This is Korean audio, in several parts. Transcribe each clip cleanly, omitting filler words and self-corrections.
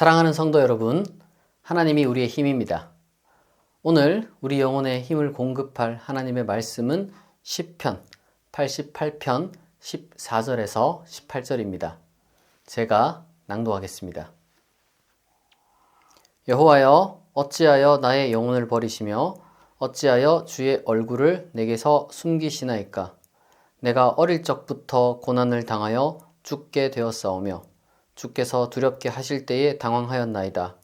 사랑하는 성도 여러분, 하나님이 우리의 힘입니다. 오늘 우리 영혼에 힘을 공급할 하나님의 말씀은 시편 88편 14절에서 18절입니다. 제가 낭독하겠습니다. 여호와여, 어찌하여 나의 영혼을 버리시며 어찌하여 주의 얼굴을 내게서 숨기시나이까? 내가 어릴 적부터 고난을 당하여 죽게 되었사오며 주께서 두렵게 하실 때에 당황하였나이다.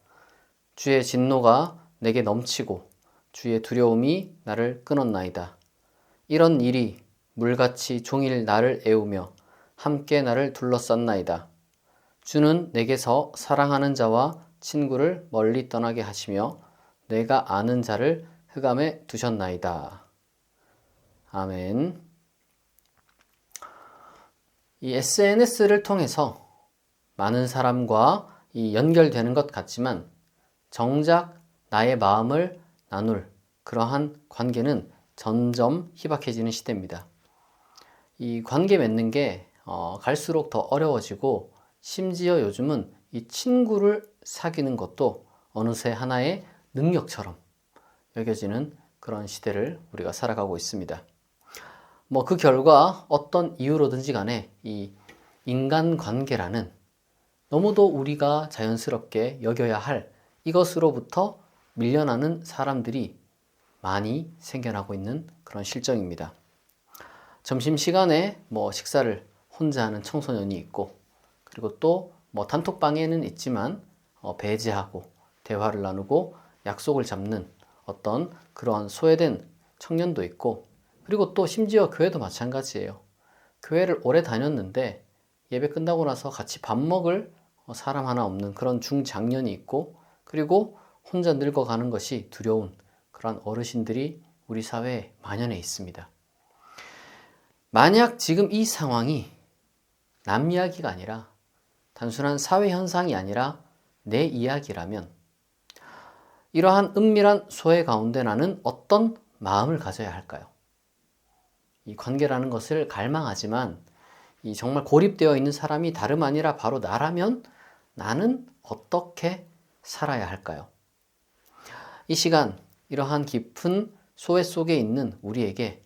주의 진노가 내게 넘치고 주의 두려움이 나를 끊었나이다. 이런 일이 물같이 종일 나를 애우며 함께 나를 둘러쌌나이다. 주는 내게서 사랑하는 자와 친구를 멀리 떠나게 하시며 내가 아는 자를 흑암에 두셨나이다. 아멘. 이 SNS를 통해서 많은 사람과 연결되는 것 같지만 정작 나의 마음을 나눌 그러한 관계는 점점 희박해지는 시대입니다. 이 관계 맺는 게 갈수록 더 어려워지고 심지어 요즘은 이 친구를 사귀는 것도 어느새 하나의 능력처럼 여겨지는 그런 시대를 우리가 살아가고 있습니다. 그 결과 어떤 이유로든지 간에 이 인간관계라는 너무도 우리가 자연스럽게 여겨야 할 이것으로부터 밀려나는 사람들이 많이 생겨나고 있는 그런 실정입니다. 점심시간에 식사를 혼자 하는 청소년이 있고, 그리고 또 단톡방에는 있지만 배제하고 대화를 나누고 약속을 잡는 어떤 그러한 소외된 청년도 있고, 그리고 또 심지어 교회도 마찬가지예요. 교회를 오래 다녔는데 예배 끝나고 나서 같이 밥 먹을 사람 하나 없는 그런 중장년이 있고, 그리고 혼자 늙어가는 것이 두려운 그런 어르신들이 우리 사회에 만연해 있습니다. 만약 지금 이 상황이 남 이야기가 아니라 단순한 사회 현상이 아니라 내 이야기라면 이러한 은밀한 소외 가운데 나는 어떤 마음을 가져야 할까요? 이 관계라는 것을 갈망하지만 이 정말 고립되어 있는 사람이 다름 아니라 바로 나라면 나는 어떻게 살아야 할까요? 이 시간 이러한 깊은 소외 속에 있는 우리에게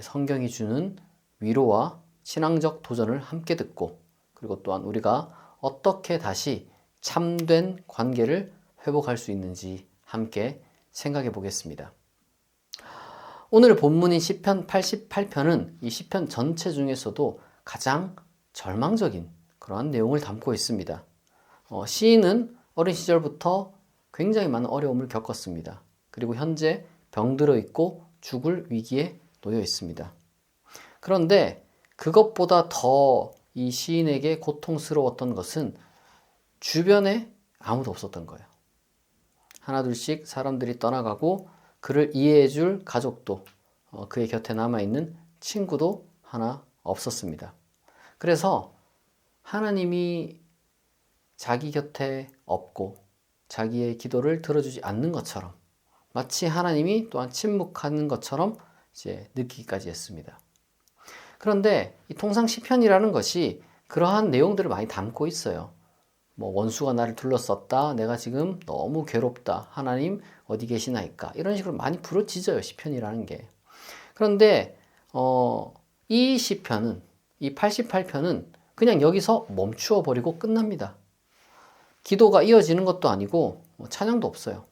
성경이 주는 위로와 신앙적 도전을 함께 듣고, 그리고 또한 우리가 어떻게 다시 참된 관계를 회복할 수 있는지 함께 생각해 보겠습니다. 오늘 본문인 시편 88편은 이 시편 전체 중에서도 가장 절망적인 그러한 내용을 담고 있습니다. 시인은 어린 시절부터 굉장히 많은 어려움을 겪었습니다. 그리고 현재 병들어 있고 죽을 위기에 놓여 있습니다. 그런데 그것보다 더 이 시인에게 고통스러웠던 것은 주변에 아무도 없었던 거예요. 하나둘씩 사람들이 떠나가고 그를 이해해 줄 가족도, 그의 곁에 남아있는 친구도 하나 없었습니다. 그래서 하나님이 자기 곁에 없고 자기의 기도를 들어주지 않는 것처럼, 마치 하나님이 또한 침묵하는 것처럼 이제 느끼기까지 했습니다. 그런데 이 통상 시편이라는 것이 그러한 내용들을 많이 담고 있어요. 원수가 나를 둘러쌌다, 내가 지금 너무 괴롭다, 하나님 어디 계시나이까, 이런 식으로 많이 부르짖어요, 시편이라는 게. 그런데 이 시편은, 이 88편은 그냥 여기서 멈추어 버리고 끝납니다. 기도가 이어지는 것도 아니고 찬양도 없어요.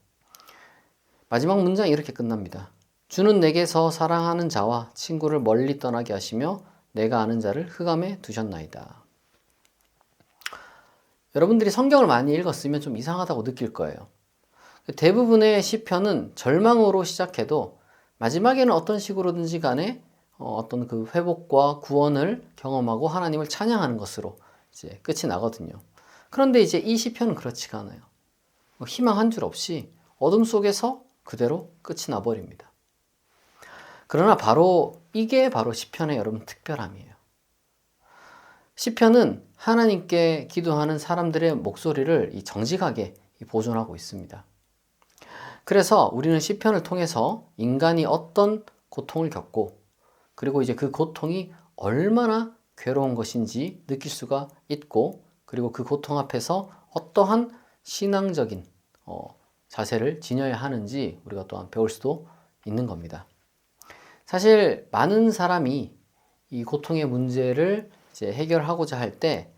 마지막 문장이 이렇게 끝납니다. 주는 내게서 사랑하는 자와 친구를 멀리 떠나게 하시며 내가 아는 자를 흑암에 두셨나이다. 여러분들이 성경을 많이 읽었으면 좀 이상하다고 느낄 거예요. 대부분의 시편은 절망으로 시작해도 마지막에는 어떤 식으로든지 간에 어떤 그 회복과 구원을 경험하고 하나님을 찬양하는 것으로 이제 끝이 나거든요. 그런데 이제 이 시편은 그렇지가 않아요. 희망 한 줄 없이 어둠 속에서 그대로 끝이 나버립니다. 그러나 이게 바로 시편의 여러분 특별함이에요. 시편은 하나님께 기도하는 사람들의 목소리를 정직하게 보존하고 있습니다. 그래서 우리는 시편을 통해서 인간이 어떤 고통을 겪고, 그리고 이제 그 고통이 얼마나 괴로운 것인지 느낄 수가 있고, 그리고 그 고통 앞에서 어떠한 신앙적인 자세를 지녀야 하는지 우리가 또한 배울 수도 있는 겁니다. 사실 많은 사람이 이 고통의 문제를 이제 해결하고자 할 때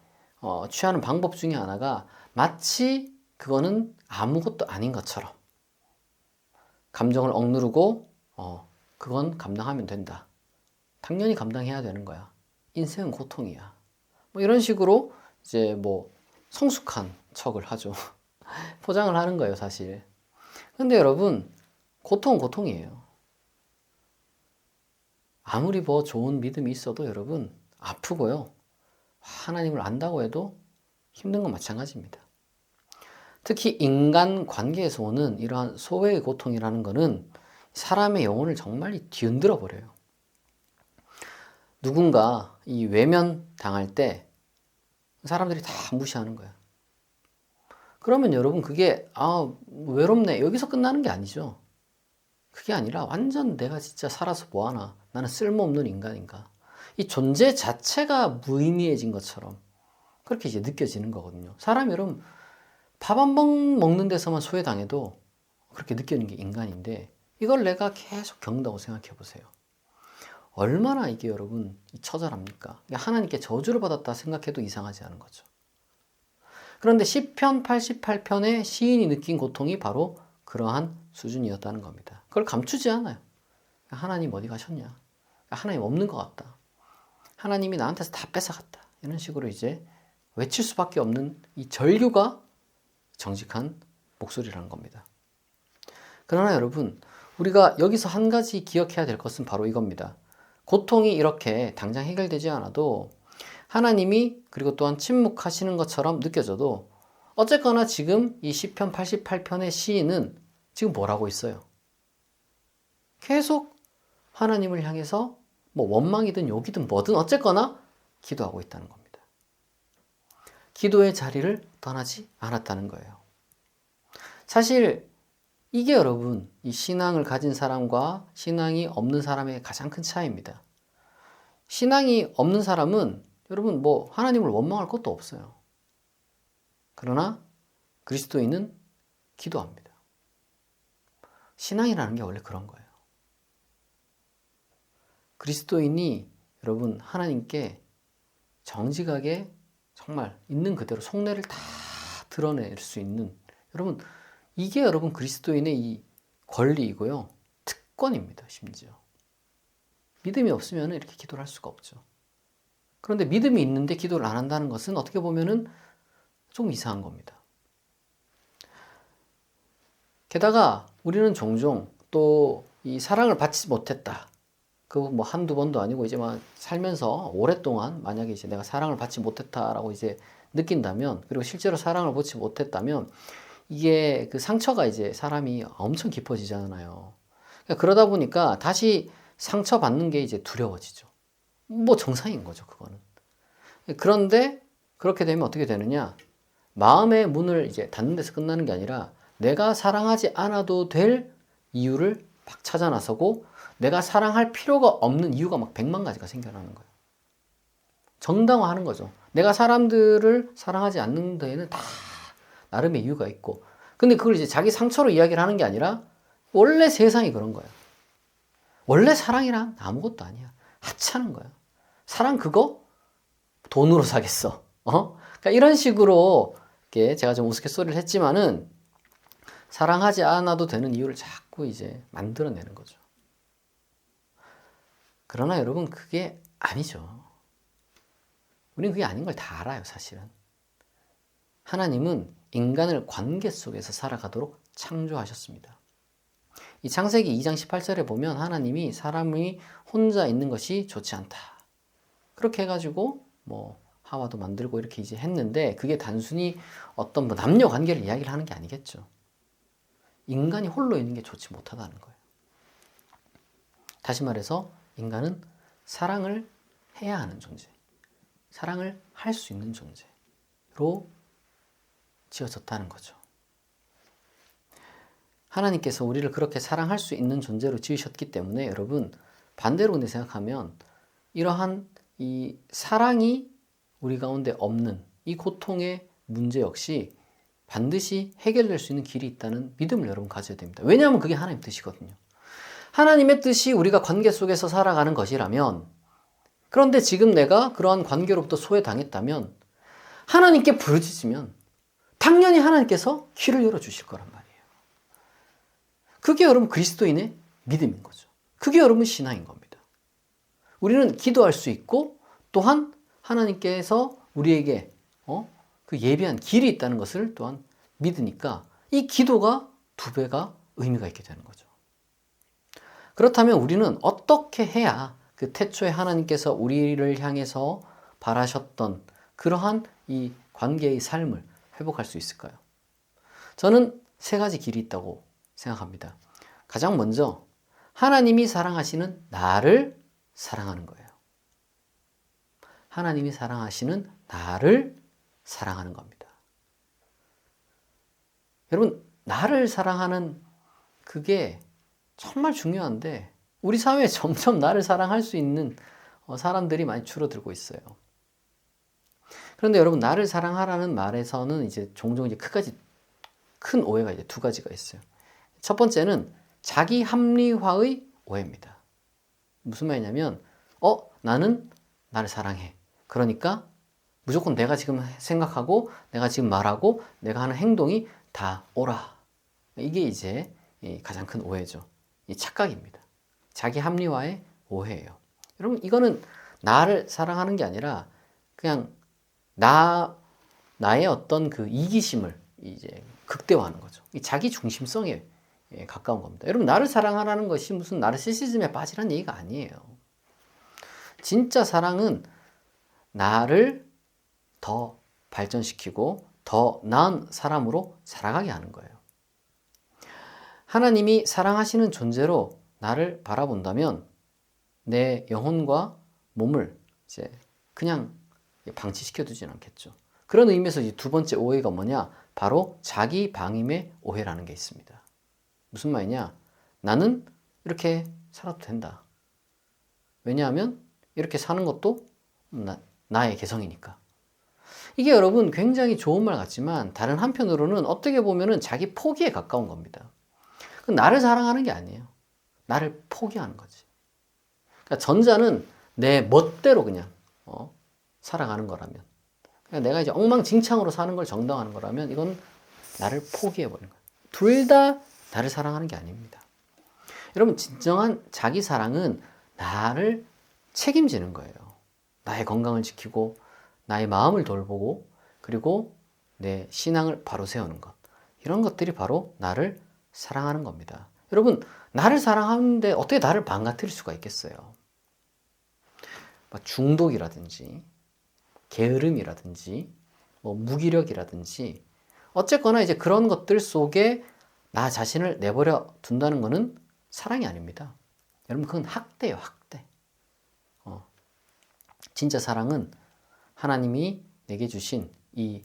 취하는 방법 중에 하나가 마치 그거는 아무것도 아닌 것처럼 감정을 억누르고 그건 감당하면 된다. 당연히 감당해야 되는 거야. 인생은 고통이야. 뭐 이런 식으로 이제 뭐 성숙한 척을 하죠. 포장을 하는 거예요, 사실. 근데 여러분, 고통은 고통이에요. 아무리 뭐 좋은 믿음이 있어도 여러분 아프고요. 하나님을 안다고 해도 힘든 건 마찬가지입니다. 특히 인간 관계에서 오는 이러한 소외의 고통이라는 것은 사람의 영혼을 정말 뒤흔들어 버려요. 누군가 이 외면 당할 때 사람들이 다 무시하는 거야. 그러면 여러분 그게 외롭네 여기서 끝나는 게 아니죠. 그게 아니라 완전 내가 진짜 살아서 뭐하나 나는 쓸모없는 인간인가 이 존재 자체가 무의미해진 것처럼 그렇게 이제 느껴지는 거거든요. 사람이 여러분 밥 한 번 먹는 데서만 소외당해도 그렇게 느끼는 게 인간인데 이걸 내가 계속 겪는다고 생각해 보세요. 얼마나 이게 여러분 처절합니까? 하나님께 저주를 받았다 생각해도 이상하지 않은 거죠. 그런데 시편 88편의 시인이 느낀 고통이 바로 그러한 수준이었다는 겁니다. 그걸 감추지 않아요. 하나님 어디 가셨냐? 하나님 없는 것 같다. 하나님이 나한테서 다 뺏어갔다. 이런 식으로 이제 외칠 수밖에 없는 이 절규가 정직한 목소리라는 겁니다. 그러나 여러분, 우리가 여기서 한 가지 기억해야 될 것은 바로 이겁니다. 고통이 이렇게 당장 해결되지 않아도 하나님이 그리고 또한 침묵하시는 것처럼 느껴져도 어쨌거나 지금 이 시편 88편의 시인은 지금 뭐라고 있어요? 계속 하나님을 향해서 뭐 원망이든 욕이든 뭐든 어쨌거나 기도하고 있다는 겁니다. 기도의 자리를 떠나지 않았다는 거예요. 사실 이게 여러분 이 신앙을 가진 사람과 신앙이 없는 사람의 가장 큰 차이입니다. 신앙이 없는 사람은 여러분 뭐 하나님을 원망할 것도 없어요. 그러나 그리스도인은 기도합니다. 신앙이라는 게 원래 그런 거예요. 그리스도인이 여러분 하나님께 정직하게 정말 있는 그대로 속내를 다 드러낼 수 있는 여러분 이게 여러분 그리스도인의 이 권리이고요. 특권입니다. 심지어. 믿음이 없으면 이렇게 기도를 할 수가 없죠. 그런데 믿음이 있는데 기도를 안 한다는 것은 어떻게 보면은 좀 이상한 겁니다. 게다가 우리는 종종 또 이 사랑을 받지 못했다. 그거 뭐 한두 번도 아니고 이제 막 살면서 오랫동안 만약에 이제 내가 사랑을 받지 못했다라고 이제 느낀다면 그리고 실제로 사랑을 받지 못했다면 이게 그 상처가 이제 사람이 엄청 깊어지잖아요. 그러다 보니까 다시 상처받는 게 이제 두려워지죠. 뭐 정상인 거죠, 그거는. 그런데 그렇게 되면 어떻게 되느냐? 마음의 문을 이제 닫는 데서 끝나는 게 아니라 내가 사랑하지 않아도 될 이유를 막 찾아 나서고 내가 사랑할 필요가 없는 이유가 막 100만 가지가 생겨나는 거예요. 정당화하는 거죠. 내가 사람들을 사랑하지 않는 데에는 다 나름의 이유가 있고 근데 그걸 이제 자기 상처로 이야기를 하는 게 아니라 원래 세상이 그런 거예요. 원래 사랑이란 아무것도 아니야. 하찮은 거야. 사랑 그거 돈으로 사겠어. 그러니까 이런 식으로 이렇게 제가 좀 우스갯소리를 했지만은 사랑하지 않아도 되는 이유를 자꾸 이제 만들어내는 거죠. 그러나 여러분 그게 아니죠. 우리는 그게 아닌 걸 다 알아요, 사실은. 하나님은 인간을 관계 속에서 살아가도록 창조하셨습니다. 이 창세기 2장 18절에 보면 하나님이 사람이 혼자 있는 것이 좋지 않다. 그렇게 해가지고 뭐 하와도 만들고 이렇게 이제 했는데 그게 단순히 어떤 뭐 남녀 관계를 이야기를 하는 게 아니겠죠. 인간이 홀로 있는 게 좋지 못하다는 거예요. 다시 말해서 인간은 사랑을 해야 하는 존재, 사랑을 할 수 있는 존재로 지어졌다는 거죠. 하나님께서 우리를 그렇게 사랑할 수 있는 존재로 지으셨기 때문에 여러분 반대로 근데 생각하면 이러한 이 사랑이 우리 가운데 없는 이 고통의 문제 역시 반드시 해결될 수 있는 길이 있다는 믿음을 여러분 가져야 됩니다. 왜냐하면 그게 하나님 뜻이거든요. 하나님의 뜻이 우리가 관계 속에서 살아가는 것이라면, 그런데 지금 내가 그러한 관계로부터 소외당했다면 하나님께 부르짖으면 당연히 하나님께서 길을 열어주실 거란 말이에요. 그게 여러분 그리스도인의 믿음인 거죠. 그게 여러분 신앙인 겁니다. 우리는 기도할 수 있고 또한 하나님께서 우리에게 그 예비한 길이 있다는 것을 또한 믿으니까 이 기도가 2배가 의미가 있게 되는 거죠. 그렇다면 우리는 어떻게 해야 그 태초에 하나님께서 우리를 향해서 바라셨던 그러한 이 관계의 삶을 회복할 수 있을까요? 저는 3가지 길이 있다고 생각합니다. 가장 먼저 하나님이 사랑하시는 나를 사랑하는 거예요. 하나님이 사랑하시는 나를 사랑하는 겁니다. 여러분, 나를 사랑하는 그게 정말 중요한데 우리 사회에 점점 나를 사랑할 수 있는 사람들이 많이 줄어들고 있어요. 그런데 여러분, 나를 사랑하라는 말에서는 이제 종종 이제 큰 오해가 이제 2가지가 있어요. 첫 번째는 자기 합리화의 오해입니다. 무슨 말이냐면, 나는 나를 사랑해. 그러니까 무조건 내가 지금 생각하고 내가 지금 말하고 내가 하는 행동이 다 옳아. 이게 이제 가장 큰 오해죠. 이 착각입니다. 자기 합리화의 오해예요. 여러분, 이거는 나를 사랑하는 게 아니라 그냥 나의 어떤 그 이기심을 이제 극대화하는 거죠. 이 자기 중심성에 가까운 겁니다. 여러분, 나를 사랑하라는 것이 무슨 나르시시즘에 빠지라는 얘기가 아니에요. 진짜 사랑은 나를 더 발전시키고 더 나은 사람으로 살아가게 하는 거예요. 하나님이 사랑하시는 존재로 나를 바라본다면 내 영혼과 몸을 이제 그냥 방치시켜 두진 않겠죠. 그런 의미에서 이 2번째 오해가 뭐냐? 바로 자기 방임의 오해라는 게 있습니다. 무슨 말이냐? 나는 이렇게 살아도 된다. 왜냐하면 이렇게 사는 것도 나의 개성이니까. 이게 여러분 굉장히 좋은 말 같지만 다른 한편으로는 어떻게 보면은 자기 포기에 가까운 겁니다. 나를 사랑하는 게 아니에요. 나를 포기하는 거지. 그러니까 전자는 내 멋대로 그냥 살아가는 거라면, 그냥 내가 이제 엉망진창으로 사는 걸 정당하는 거라면 이건 나를 포기해버리는 거예요. 둘 다 나를 사랑하는 게 아닙니다. 여러분, 진정한 자기 사랑은 나를 책임지는 거예요. 나의 건강을 지키고 나의 마음을 돌보고 그리고 내 신앙을 바로 세우는 것. 이런 것들이 바로 나를 사랑하는 겁니다. 여러분, 나를 사랑하는데 어떻게 나를 망가뜨릴 수가 있겠어요? 중독이라든지 게으름이라든지 무기력이라든지 어쨌거나 이제 그런 것들 속에 나 자신을 내버려 둔다는 것은 사랑이 아닙니다. 여러분, 그건 학대예요, 학대. 진짜 사랑은 하나님이 내게 주신 이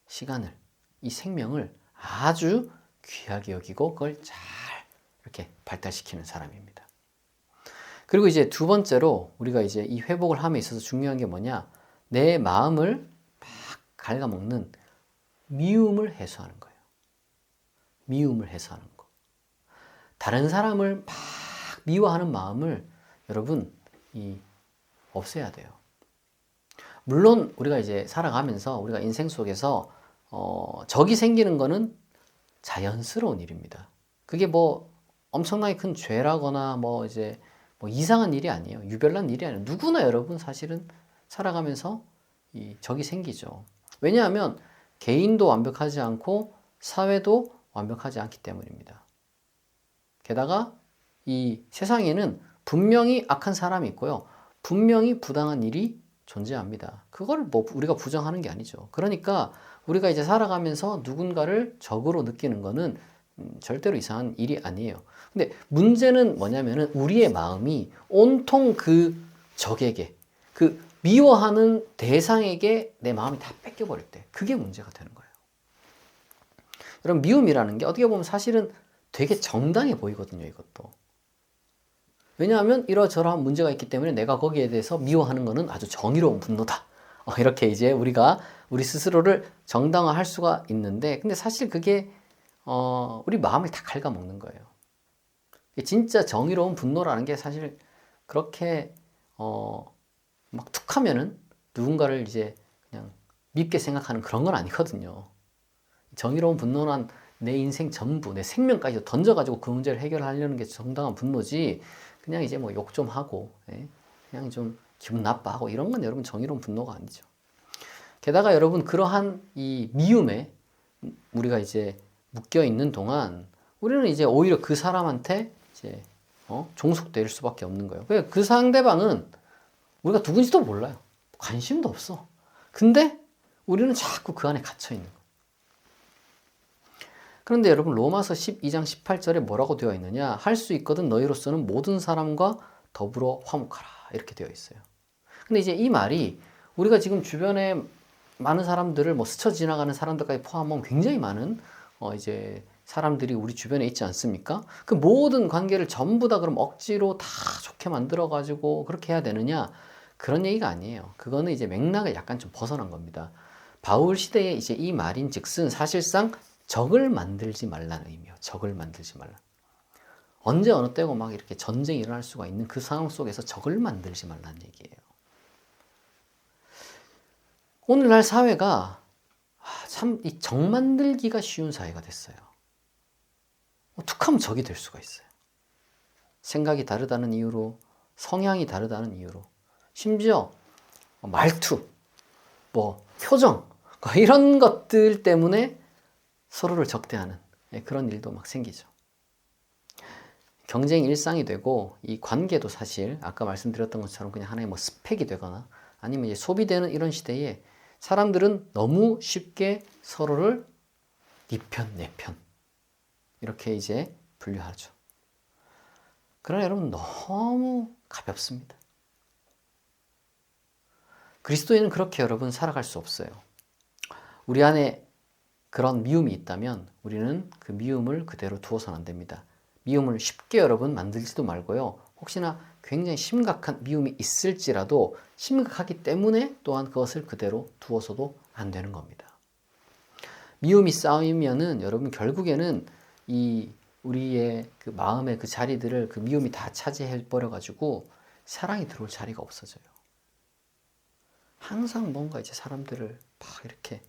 시간을, 이 생명을 아주 귀하게 여기고 그걸 잘 이렇게 발달시키는 사람입니다. 그리고 이제 2번째로 우리가 이제 이 회복을 함에 있어서 중요한 게 뭐냐? 내 마음을 막 갉아먹는 미움을 해소하는 거예요. 미움을 해소하는 거. 다른 사람을 막 미워하는 마음을 여러분 없애야 돼요. 물론 우리가 이제 살아가면서 우리가 인생 속에서 적이 생기는 거는 자연스러운 일입니다. 그게 엄청나게 큰 죄라거나 이제 이상한 일이 아니에요. 유별난 일이 아니에요. 누구나 여러분 사실은 살아가면서 이 적이 생기죠. 왜냐하면 개인도 완벽하지 않고 사회도 완벽하지 않기 때문입니다. 게다가 이 세상에는 분명히 악한 사람이 있고요. 분명히 부당한 일이 존재합니다. 그걸 우리가 부정하는 게 아니죠. 그러니까 우리가 이제 살아가면서 누군가를 적으로 느끼는 거는 절대로 이상한 일이 아니에요. 근데 문제는 뭐냐면은 우리의 마음이 온통 그 적에게, 그 미워하는 대상에게 내 마음이 다 뺏겨버릴 때 그게 문제가 되는 거예요. 여러분, 미움이라는 게 어떻게 보면 사실은 되게 정당해 보이거든요, 이것도. 왜냐하면 이러저러한 문제가 있기 때문에 내가 거기에 대해서 미워하는 것은 아주 정의로운 분노다. 이렇게 이제 우리가 우리 스스로를 정당화할 수가 있는데, 근데 사실 그게 우리 마음을 다 갉아먹는 거예요. 진짜 정의로운 분노라는 게 사실 그렇게 막 툭하면은 누군가를 이제 그냥 밉게 생각하는 그런 건 아니거든요. 정의로운 분노란 내 인생 전부, 내 생명까지 던져가지고 그 문제를 해결하려는 게 정당한 분노지, 그냥 이제 뭐 욕 좀 하고, 그냥 좀 기분 나빠하고 이런 건 여러분 정의로운 분노가 아니죠. 게다가 여러분 그러한 이 미움에 우리가 이제 묶여 있는 동안 우리는 이제 오히려 그 사람한테 이제 종속될 수밖에 없는 거예요. 그 상대방은 우리가 누군지도 몰라요. 관심도 없어. 근데 우리는 자꾸 그 안에 갇혀 있는 거예요. 그런데 여러분 로마서 12장 18절에 뭐라고 되어 있느냐? 할 수 있거든 너희로서는 모든 사람과 더불어 화목하라 이렇게 되어 있어요. 근데 이제 이 말이 우리가 지금 주변에 많은 사람들을 뭐 스쳐 지나가는 사람들까지 포함하면 굉장히 많은 이제 사람들이 우리 주변에 있지 않습니까? 그 모든 관계를 전부 다 그럼 억지로 다 좋게 만들어 가지고 그렇게 해야 되느냐? 그런 얘기가 아니에요. 그거는 이제 맥락을 약간 좀 벗어난 겁니다. 바울 시대에 이제 이 말인즉슨 사실상 적을 만들지 말라는 의미예요. 적을 만들지 말라. 언제 어느 때고 막 이렇게 전쟁이 일어날 수가 있는 그 상황 속에서 적을 만들지 말라는 얘기예요. 오늘날 사회가 참 이 적 만들기가 쉬운 사회가 됐어요. 툭하면 적이 될 수가 있어요. 생각이 다르다는 이유로, 성향이 다르다는 이유로, 심지어 말투, 뭐 표정 이런 것들 때문에 서로를 적대하는 그런 일도 막 생기죠. 경쟁이 일상이 되고 이 관계도 사실 아까 말씀드렸던 것처럼 그냥 하나의 뭐 스펙이 되거나 아니면 이제 소비되는 이런 시대에 사람들은 너무 쉽게 서로를 네 편, 내 편 이렇게 이제 분류하죠. 그러나 여러분 너무 가볍습니다. 그리스도인은 그렇게 여러분 살아갈 수 없어요. 우리 안에 그런 미움이 있다면 우리는 그 미움을 그대로 두어서는 안 됩니다. 미움을 쉽게 여러분 만들지도 말고요. 혹시나 굉장히 심각한 미움이 있을지라도 심각하기 때문에 또한 그것을 그대로 두어서도 안 되는 겁니다. 미움이 쌓이면은 여러분 결국에는 이 우리의 그 마음의 그 자리들을 그 미움이 다 차지해 버려 가지고 사랑이 들어올 자리가 없어져요. 항상 뭔가 이제 사람들을 막 이렇게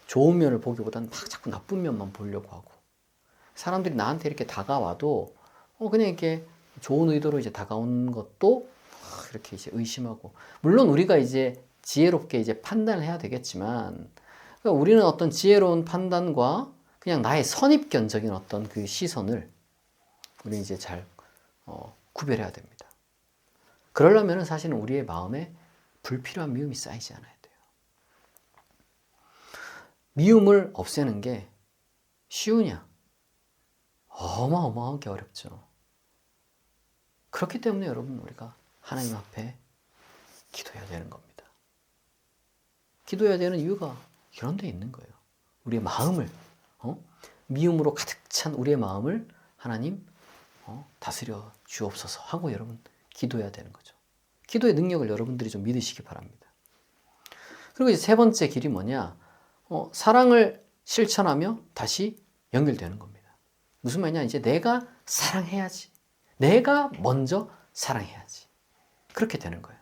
좋은 면을 보기보다는 막 자꾸 나쁜 면만 보려고 하고, 사람들이 나한테 이렇게 다가와도 그냥 이렇게 좋은 의도로 이제 다가오는 것도 이렇게 이제 의심하고, 물론 우리가 이제 지혜롭게 이제 판단을 해야 되겠지만, 그러니까 우리는 어떤 지혜로운 판단과 그냥 나의 선입견적인 어떤 그 시선을 우리 이제 잘 구별해야 됩니다. 그러려면 사실은 우리의 마음에 불필요한 미움이 쌓이지 않아야 돼요. 미움을 없애는 게 쉬우냐? 어마어마하게 어렵죠. 그렇기 때문에 여러분 우리가 하나님 앞에 기도해야 되는 겁니다. 기도해야 되는 이유가 이런 데 있는 거예요. 우리의 마음을 미움으로 가득 찬 우리의 마음을 하나님 다스려 주옵소서 하고 여러분 기도해야 되는 거죠. 기도의 능력을 여러분들이 좀 믿으시기 바랍니다. 그리고 이제 세 번째 길이 뭐냐? 사랑을 실천하며 다시 연결되는 겁니다. 무슨 말이냐? 이제 내가 사랑해야지. 내가 먼저 사랑해야지. 그렇게 되는 거예요.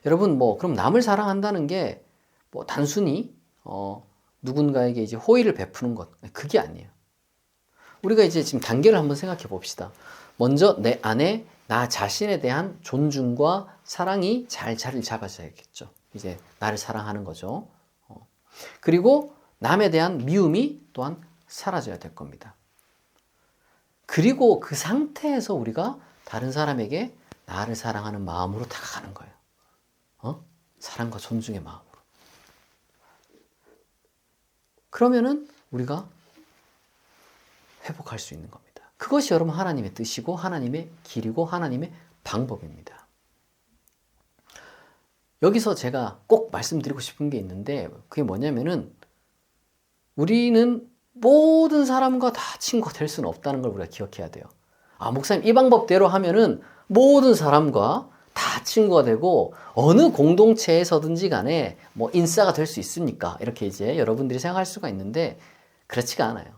여러분 그럼 남을 사랑한다는 게 단순히 누군가에게 이제 호의를 베푸는 것, 그게 아니에요. 우리가 이제 지금 단계를 한번 생각해 봅시다. 먼저 내 안에 나 자신에 대한 존중과 사랑이 잘 자리를 잡아줘야겠죠. 이제 나를 사랑하는 거죠. 그리고 남에 대한 미움이 또한 사라져야 될 겁니다. 그리고 그 상태에서 우리가 다른 사람에게 나를 사랑하는 마음으로 다가가는 거예요. 사랑과 존중의 마음으로. 그러면은 우리가 회복할 수 있는 겁니다. 그것이 여러분 하나님의 뜻이고 하나님의 길이고 하나님의 방법입니다. 여기서 제가 꼭 말씀드리고 싶은 게 있는데 그게 뭐냐면은 우리는 모든 사람과 다 친구가 될 수는 없다는 걸 우리가 기억해야 돼요. 목사님 이 방법대로 하면은 모든 사람과 다 친구가 되고 어느 공동체에서든지 간에 뭐 인싸가 될 수 있으니까 이렇게 이제 여러분들이 생각할 수가 있는데 그렇지가 않아요.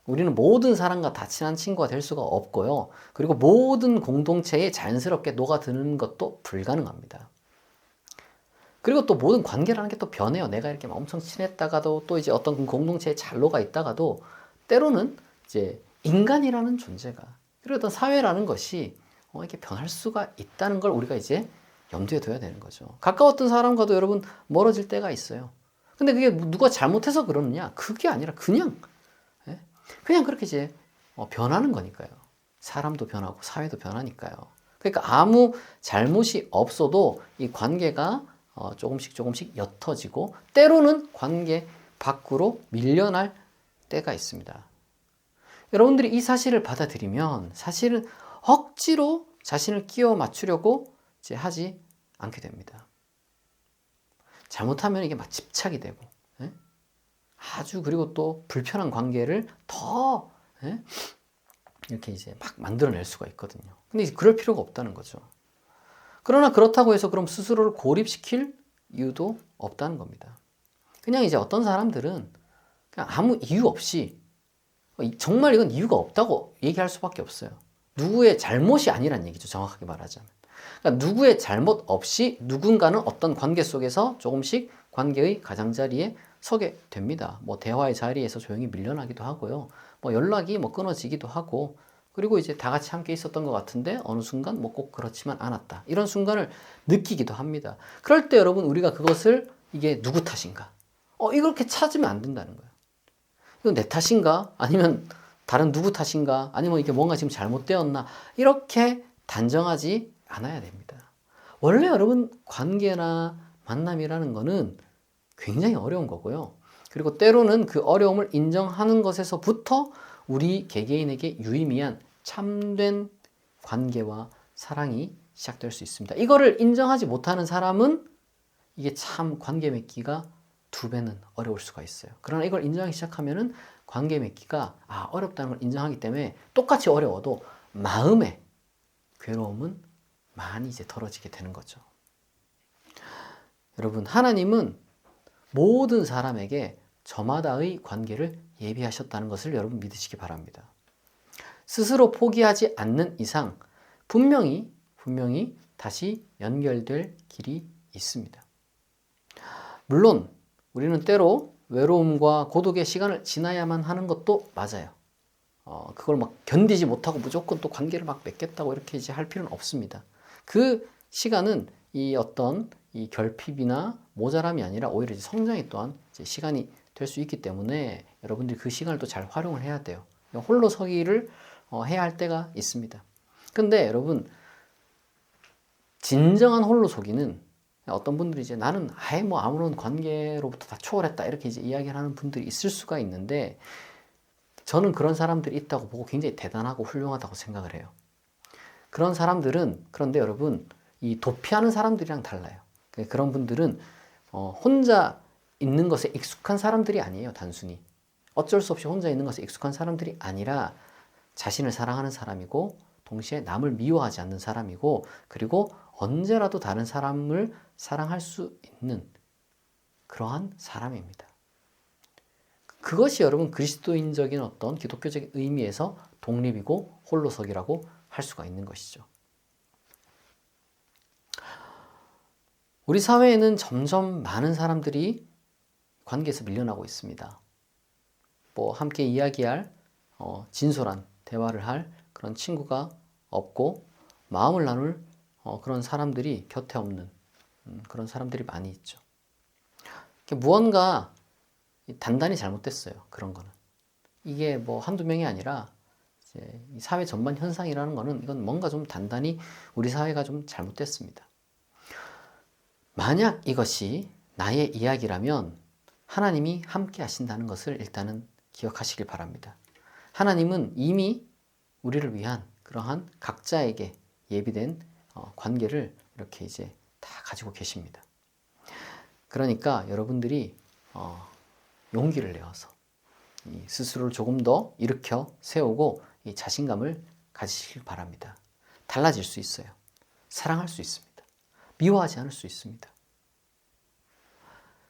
우리는 모든 사람과 다 친한 친구가 될 수가 없고요. 그리고 모든 공동체에 자연스럽게 녹아드는 것도 불가능합니다. 그리고 또 모든 관계라는 게 또 변해요. 내가 이렇게 엄청 친했다가도 또 이제 어떤 공동체에 잘 녹아 있다가도 때로는 이제 인간이라는 존재가 그리고 어떤 사회라는 것이 이렇게 변할 수가 있다는 걸 우리가 이제 염두에 둬야 되는 거죠. 가까웠던 사람과도 여러분 멀어질 때가 있어요. 근데 그게 누가 잘못해서 그러느냐? 그게 아니라 그냥 그렇게 이제 변하는 거니까요. 사람도 변하고 사회도 변하니까요. 그러니까 아무 잘못이 없어도 이 관계가 조금씩 옅어지고 때로는 관계 밖으로 밀려날 때가 있습니다. 여러분들이 이 사실을 받아들이면 사실은 억지로 자신을 끼워 맞추려고 이제 하지 않게 됩니다. 잘못하면 이게 막 집착이 되고, 아주 그리고 또 불편한 관계를 더 이렇게 이제 막 만들어낼 수가 있거든요. 근데 그럴 필요가 없다는 거죠. 그러나 그렇다고 해서 그럼 스스로를 고립시킬 이유도 없다는 겁니다. 그냥 이제 어떤 사람들은 그냥 아무 이유 없이 정말 이건 이유가 없다고 얘기할 수밖에 없어요. 누구의 잘못이 아니란 얘기죠. 정확하게 말하자면. 그러니까 누구의 잘못 없이 누군가는 어떤 관계 속에서 조금씩 관계의 가장자리에 서게 됩니다. 뭐 대화의 자리에서 조용히 밀려나기도 하고요. 뭐 연락이 끊어지기도 하고 그리고 이제 다 같이 함께 있었던 것 같은데 어느 순간 꼭 그렇지만 않았다. 이런 순간을 느끼기도 합니다. 그럴 때 여러분 우리가 그것을 이게 누구 탓인가? 이렇게 찾으면 안 된다는 거예요. 이건 내 탓인가? 아니면 다른 누구 탓인가? 아니면 이게 뭔가 지금 잘못되었나? 이렇게 단정하지 않아야 됩니다. 원래 여러분 관계나 만남이라는 거는 굉장히 어려운 거고요. 그리고 때로는 그 어려움을 인정하는 것에서부터 우리 개개인에게 유의미한 참된 관계와 사랑이 시작될 수 있습니다. 이거를 인정하지 못하는 사람은 이게 참 관계 맺기가 2배는 어려울 수가 있어요. 그러나 이걸 인정하기 시작하면은 관계 맺기가 어렵다는 걸 인정하기 때문에 똑같이 어려워도 마음의 괴로움은 많이 이제 덜어지게 되는 거죠. 여러분, 하나님은 모든 사람에게 저마다의 관계를 예비하셨다는 것을 여러분 믿으시기 바랍니다. 스스로 포기하지 않는 이상 분명히 다시 연결될 길이 있습니다. 물론 우리는 때로 외로움과 고독의 시간을 지나야만 하는 것도 맞아요. 그걸 막 견디지 못하고 무조건 또 관계를 막 맺겠다고 이렇게 이제 할 필요는 없습니다. 그 시간은 이 어떤 이 결핍이나 모자람이 아니라 오히려 이제 성장이 또한 이제 시간이 될 수 있기 때문에 여러분들이 그 시간을 또 잘 활용을 해야 돼요. 홀로 서기를 해야 할 때가 있습니다. 근데 여러분 진정한 홀로 서기는 어떤 분들이 이제 나는 아예 뭐 아무런 관계로부터 다 초월했다 이렇게 이제 이야기를 하는 분들이 있을 수가 있는데 저는 그런 사람들이 있다고 보고 굉장히 대단하고 훌륭하다고 생각을 해요. 그런 사람들은 그런데 여러분 이 도피하는 사람들이랑 달라요. 그런 분들은 혼자 있는 것에 익숙한 사람들이 아니에요. 단순히 어쩔 수 없이 혼자 있는 것에 익숙한 사람들이 아니라 자신을 사랑하는 사람이고 동시에 남을 미워하지 않는 사람이고 그리고 언제라도 다른 사람을 사랑할 수 있는 그러한 사람입니다. 그것이 여러분 그리스도인적인 어떤 기독교적인 의미에서 독립이고 홀로서기라고 할 수가 있는 것이죠. 우리 사회에는 점점 많은 사람들이 관계에서 밀려나고 있습니다. 뭐 함께 이야기할 진솔한 대화를 할 그런 친구가 없고 마음을 나눌 그런 사람들이 곁에 없는 그런 사람들이 많이 있죠. 무언가 단단히 잘못됐어요. 그런 거는. 이게 뭐 한두 명이 아니라 이제 사회 전반 현상이라는 거는 이건 뭔가 좀 단단히 우리 사회가 좀 잘못됐습니다. 만약 이것이 나의 이야기라면 하나님이 함께 하신다는 것을 일단은 기억하시길 바랍니다. 하나님은 이미 우리를 위한 그러한 각자에게 예비된 관계를 이렇게 이제 다 가지고 계십니다. 그러니까 여러분들이 용기를 내어서 스스로를 조금 더 일으켜 세우고 이 자신감을 가지시길 바랍니다. 달라질 수 있어요. 사랑할 수 있습니다. 미워하지 않을 수 있습니다.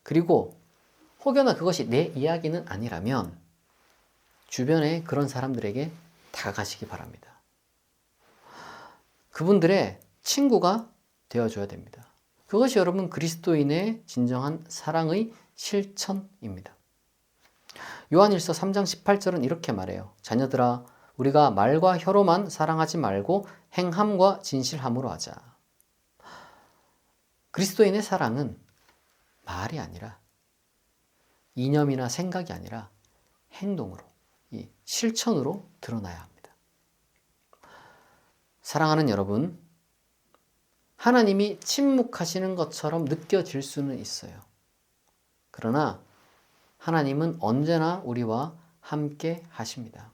그리고 혹여나 그것이 내 이야기는 아니라면 주변에 그런 사람들에게 다가가시기 바랍니다. 그분들의 친구가 되어줘야 됩니다. 그것이 여러분 그리스도인의 진정한 사랑의 실천입니다. 요한일서 3장 18절은 이렇게 말해요. 자녀들아, 우리가 말과 혀로만 사랑하지 말고 행함과 진실함으로 하자. 그리스도인의 사랑은 말이 아니라 이념이나 생각이 아니라 행동으로, 이 실천으로 드러나야 합니다. 사랑하는 여러분, 하나님이 침묵하시는 것처럼 느껴질 수는 있어요. 그러나 하나님은 언제나 우리와 함께 하십니다.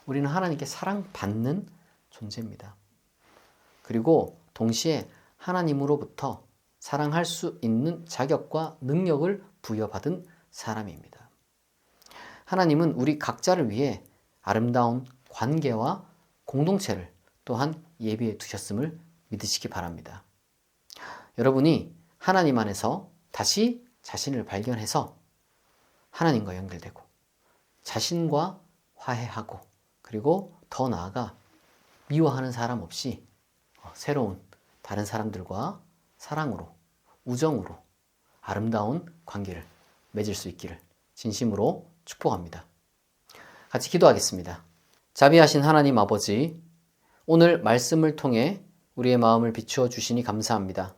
우리는 하나님께 사랑받는 존재입니다. 그리고 동시에 하나님으로부터 사랑할 수 있는 자격과 능력을 부여받은 사람입니다. 하나님은 우리 각자를 위해 아름다운 관계와 공동체를 또한 예비해 두셨음을 믿으시기 바랍니다. 여러분이 하나님 안에서 다시 자신을 발견해서 하나님과 연결되고 자신과 화해하고 그리고 더 나아가 미워하는 사람 없이 새로운 다른 사람들과 사랑으로, 우정으로 아름다운 관계를 맺을 수 있기를 진심으로 축복합니다. 같이 기도하겠습니다. 자비하신 하나님 아버지, 오늘 말씀을 통해 우리의 마음을 비추어 주시니 감사합니다.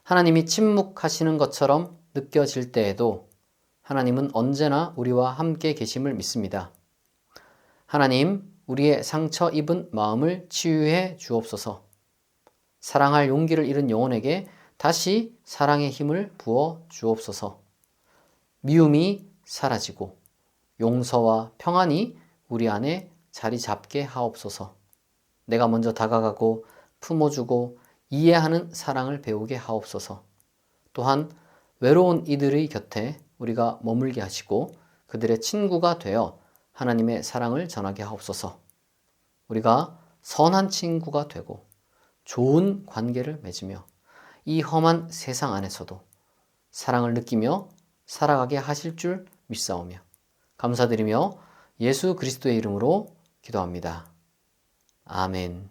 하나님이 침묵하시는 것처럼 느껴질 때에도 하나님은 언제나 우리와 함께 계심을 믿습니다. 하나님, 우리의 상처 입은 마음을 치유해 주옵소서. 사랑할 용기를 잃은 영혼에게 다시 사랑의 힘을 부어 주옵소서. 미움이 사라지고 용서와 평안이 우리 안에 자리 잡게 하옵소서. 내가 먼저 다가가고 품어주고 이해하는 사랑을 배우게 하옵소서. 또한 외로운 이들의 곁에 우리가 머물게 하시고 그들의 친구가 되어 하나님의 사랑을 전하게 하옵소서. 우리가 선한 친구가 되고 좋은 관계를 맺으며 이 험한 세상 안에서도 사랑을 느끼며 살아가게 하실 줄 믿사오며 감사드리며 예수 그리스도의 이름으로 기도합니다. 아멘.